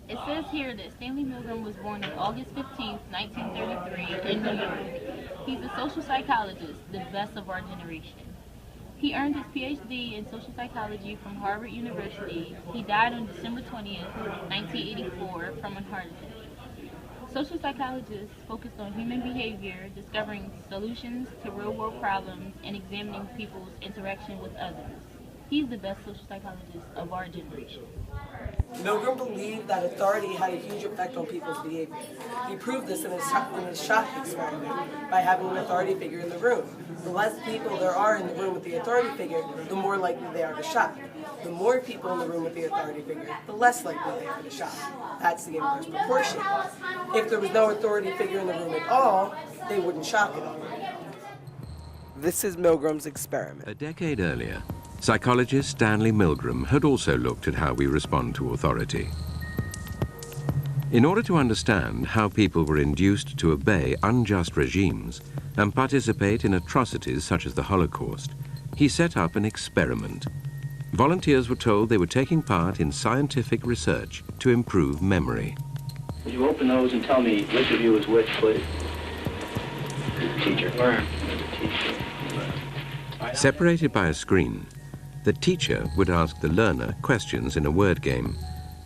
It says here that Stanley Milgram was born on August 15th, 1933 in New York. He's a social psychologist, the best of our generation. He earned his PhD in social psychology from Harvard University. He died on December 20th, 1984 from a heart attack. Social psychologists focused on human behavior, discovering solutions to real-world problems, and examining people's interaction with others. He's the best social psychologist of our generation. Milgram believed that authority had a huge effect on people's behavior. He proved this in his shock experiment by having an authority figure in the room. The less people there are in the room with the authority figure, the more likely they are to shock. The more people in the room with the authority figure, the less likely they are to shock. That's the inverse proportion. If there was no authority figure in the room at all, they wouldn't shock at all. This is Milgram's experiment. A decade earlier, psychologist Stanley Milgram had also looked at how we respond to authority. In order to understand how people were induced to obey unjust regimes and participate in atrocities such as the Holocaust, he set up an experiment. Volunteers were told they were taking part in scientific research to improve memory. Would you open those and tell me which of you is which, please? Teacher. Where? Teacher. Separated by a screen, the teacher would ask the learner questions in a word game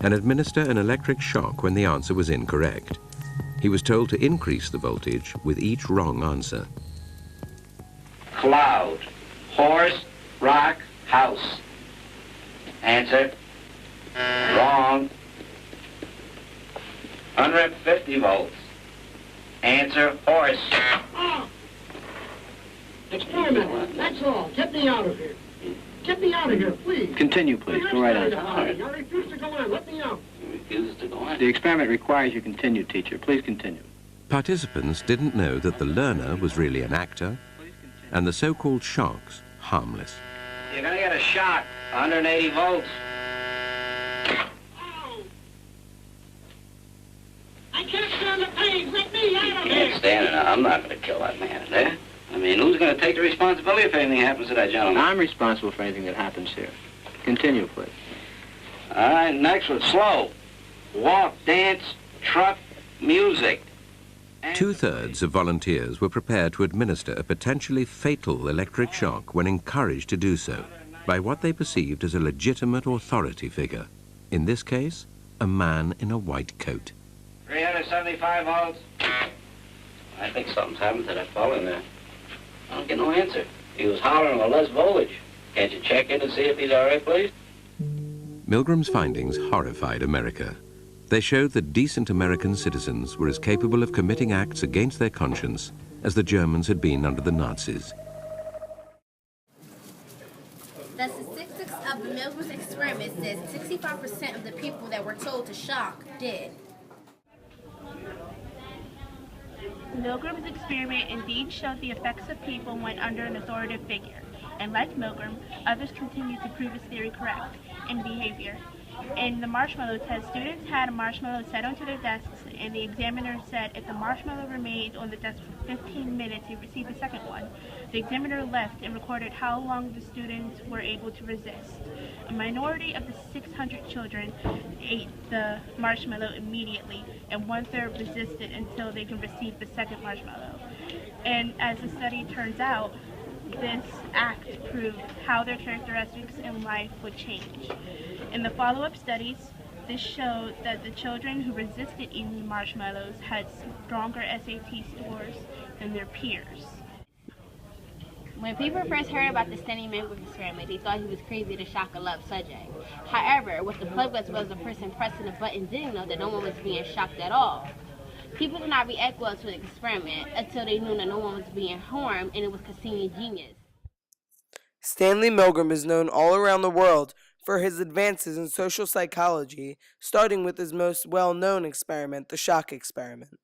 and administer an electric shock when the answer was incorrect. He was told to increase the voltage with each wrong answer. Cloud. Horse. Rock. House. Answer. Wrong. 150 volts. Answer. Horse. Experiment, that's all. Get me out of here. Get me out of here, please. Continue, please. Go right on. I refuse to go on. Let me out. He refuses to go on. The experiment requires you continue, teacher. Please continue. Participants didn't know that the learner was really an actor and the so-called shocks harmless. You're gonna get a shock. 180 volts. Oh. I can't stand the pain. Let me out of Can't here. stand it. I'm not gonna kill that man there. I mean, who's gonna take the responsibility if anything happens to that gentleman? I'm responsible for anything that happens here. Continue, please. All right, next one. Slow. Walk, dance, truck, music. Two-thirds of volunteers were prepared to administer a potentially fatal electric shock when encouraged to do so by what they perceived as a legitimate authority figure. In this case, a man in a white coat. 375 volts. I think something's happened to that fellow in there. I don't get no answer. He was hollering with less voltage. Can't you check in and see if he's all right, please? Milgram's findings horrified America. They showed that decent American citizens were as capable of committing acts against their conscience as the Germans had been under the Nazis. The statistics of the Milgram's experiment says 65% of the people that were told to shock did. Milgram's experiment indeed showed the effects of people when under an authoritative figure, and like Milgram, others continued to prove his theory correct in behavior. In the marshmallow test, students had a marshmallow set onto their desks, and the examiner said if the marshmallow remained on the desk for 15 minutes, he received a second one. The examiner left and recorded how long the students were able to resist. A minority of the 600 children ate the marshmallow immediately, and one-third resisted until they could receive the second marshmallow. And as the study turns out, this act proved how their characteristics in life would change. In the follow-up studies, this showed that the children who resisted eating the marshmallows had stronger SAT scores than their peers. When people first heard about the Stanley Milgram experiment, they thought he was crazy to shock a loved subject. However, what the plug was the person pressing the button didn't know that no one was being shocked at all. People did not react well to the experiment until they knew that no one was being harmed and it was Cauthen genius. Stanley Milgram is known all around the world for his advances in social psychology, starting with his most well-known experiment, the shock experiment.